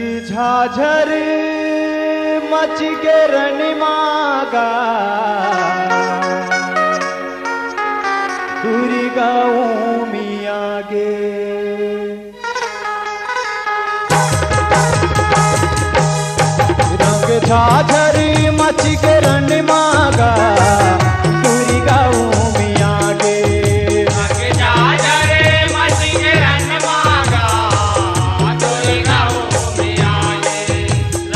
झाझर मच के रणमागा दूरी गाँव मिया गे रंग झाझर मच के रणमागा दूरी गाँव मिया गे रंग झाझर मच के रणमागा दूरी गाँव मिया गे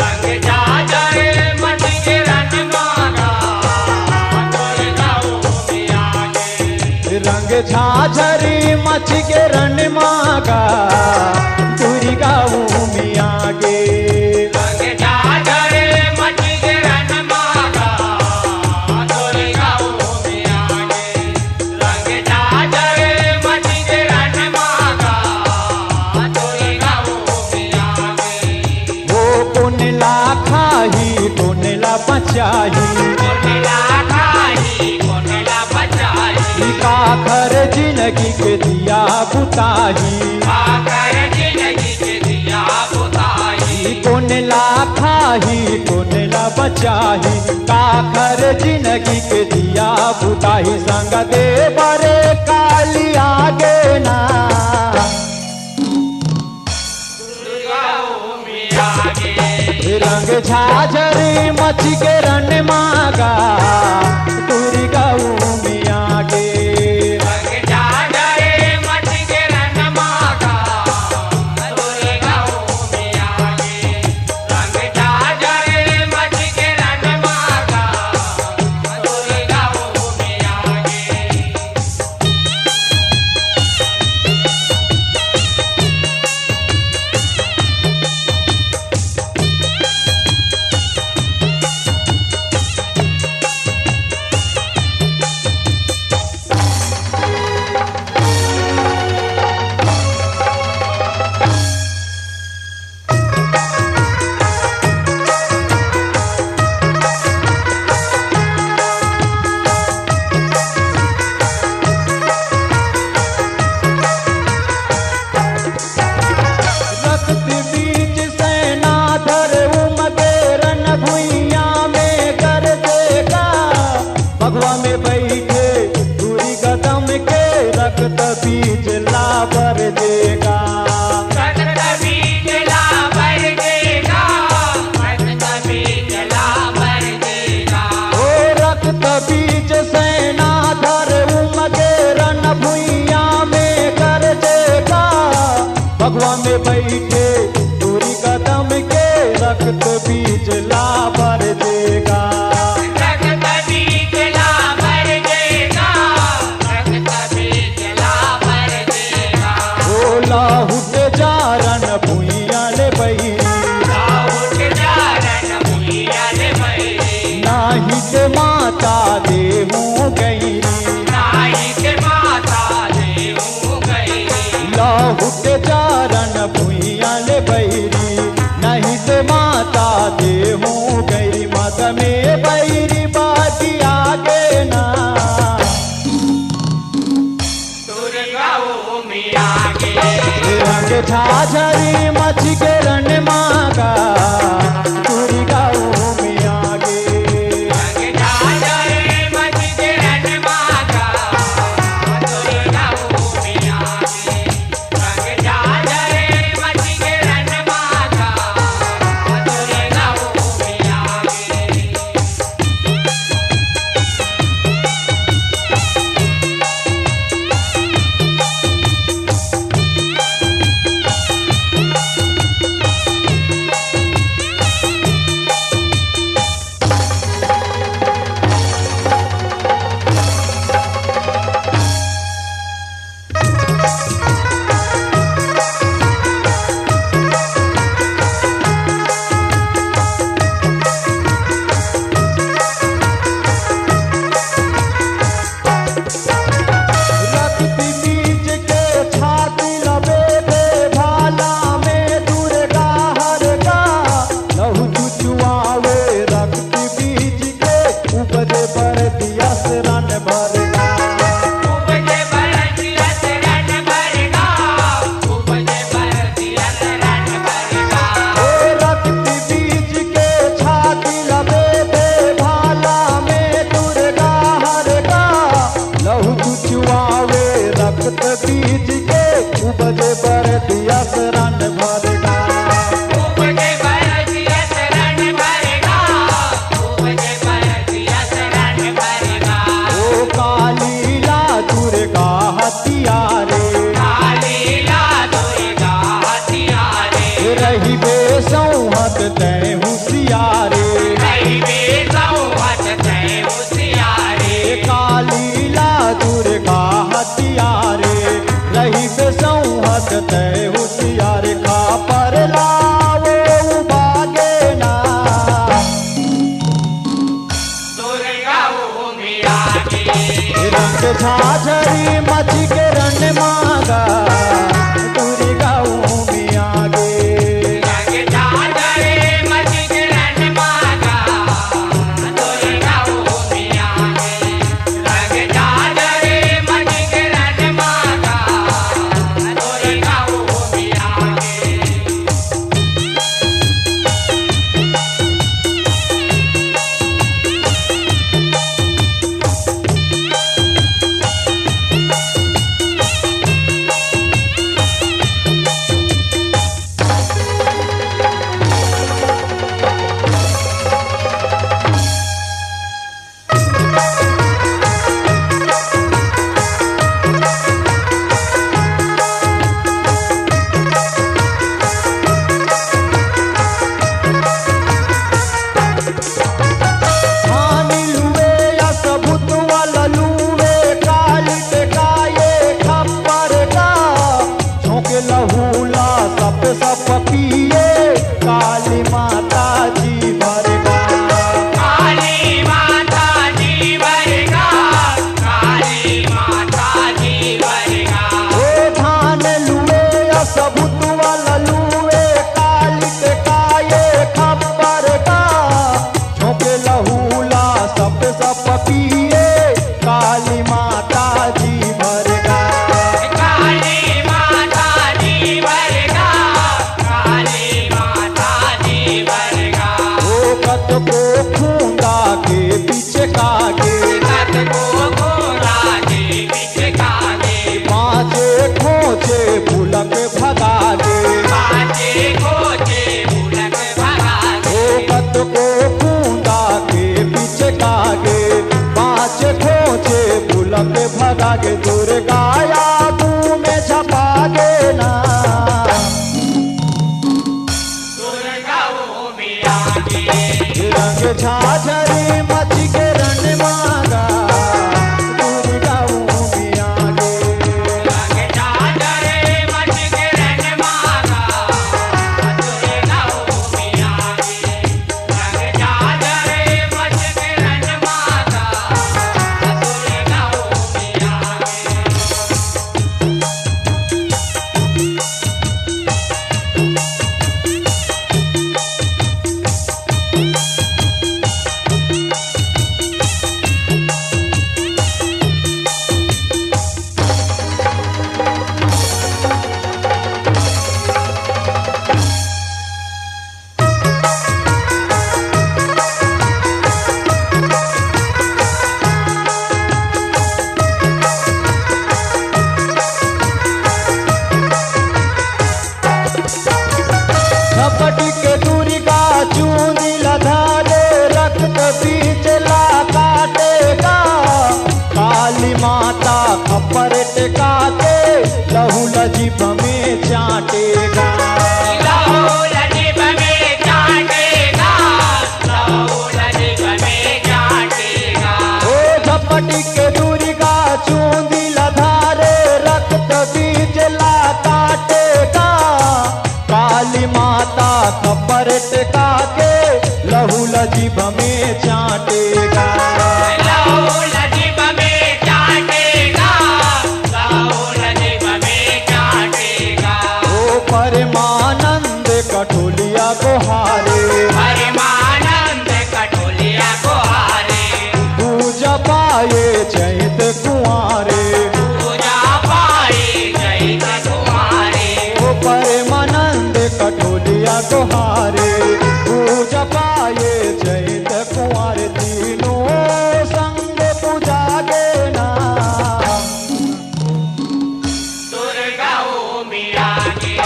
रंग झाझर मच के रणमागा दूरी गाँव मिया गे रंग झाझरी मच के रणमागा दूरी गाँव मिया गे रंग झाझर मच के रणमागा दूरी गाँव मिया गे रंग झाझर मच के रणमागा दूरी गाँव मिया गे वो कुनला खाही कुनला बचाही कोनेला खाही कोनेला बचाई काखर जिंदगी के दिया बुताही आकर जिंदगी के दिया बुताई कुनला खाही कुनला बचाही काखर जिंदगी के दिया बुताही संग दे बरे काली आगे ना गाँव मिया गे रंग झाझरी मच के रणमागा दूरी गाँव मिया गे रंग झाझर मच के रणमागा दूरी गाँव मिया गे रंग झाझर मच के रणमागा दूरी गाँव मिया गे रक्त बीज सेना धर उमगे रन भुइया में कर देगा भगवा में बैठे दूरी कदम के रक्त बीज लाबर देगा रक्त बीज लाबर देगा रक्त बीज लाबर देगा ओ रक्त बीज सेना धर उमगे रन भुइया में कर देगा भगवा में बैठे दूरी कदम के रक्त बीज लाबर देगा रक्त बीज लाबर देगा रक्त बीज लाबर देगा बोला हुट जारन भुइया ले बही दाऊद जारन भुइया ले भई नाही के माता देहू गई नाई के माता देहु गई लाहुट जारन भुइया ले बहिरी नहीं से माता देहू गई मत में बहिरी बाटी आगे ना दूरी गाँव मिया गे रंग झाझरी मच के रणमागा दूरी गाँव मिया गे रंग झाझर मच के रणमागा दूरी गाँव मिया गे रंग झाझर मच के रणमागा दूरी गाँव मिया गे बेसौहत तय होशियारे रही बेसौहत तय होशियारे कालीला दुर्गा हथियारे रही बेसौहत तय होशियारे खा पर लावो बागे ना दुर्गा भूमि आगे रंग झाझरी मच के रण मांगा दुर्गा भूमि आगे रंग झाझरे मच के रण मांगा दुर्गा भूमि आगे रंग झाझरे मच के रण मांगा दुर्गा भूमि आगे हानि लुए या सबूत वाला लुए काली ते काये खप्पर का झोंके लहूला सब पिए काली माता जी भरगा काली माता जी भरगा काली माता जी भरगा ओ धान लुए या सबूत वाला लुए काली ते काये खप्पर का झोंके लहूला सब पिए काली माता जी भरगा काली माता जी भरगा काली माता जी भरगा ओ कत को खूंदा के पीछे कागे कत को घोड़ा के पीछे कागे पाँचे खोचे फूलक भगागे पाँचे खोचे भूलक भगा ओ कत को खूंदा के पीछे कागे पाँचे खोचे फूलक भगागे दुर्गा यादू में छपागे ना दुर्गा भूमि आगे रंग झाझरी मच के रण मांगा दुर्गा भूमि आगे रंग झाझरे मच के रण मांगा दुर्गा भूमि आगे रंग झाझरे मच के रण मांगा दुर्गा भूमि आगे झपट के दुर्गा चूंदी लधारे रक्त बीच ला काटेगा काली माता खप्पर टिका के लहू लजीब में चाटेगा लहू लजीब में चाटेगा लहू लजीब में चाटेगा ओ झपट के दुर्गा चूंदी लधारे रक्त बीज ला काटेगा काली माता खप्पर टिका के लहू लजीब में चाटेगा लहू लजीब में चाटेगा लहू लजीब में चाटेगा ओ परमानंद कठोलिया को हारे परमानंद कठोलिया को हारे पूजा पाए चैत कुंवारे पूजा पाए जय तुम्हारे ओ परमानंद कठोलिया को हारे पूजा पाए चैत कुंवारे तीनों संग पूजा गे ना दुर्गा भूमि आगे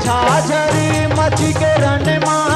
झाझरी मच के रण मां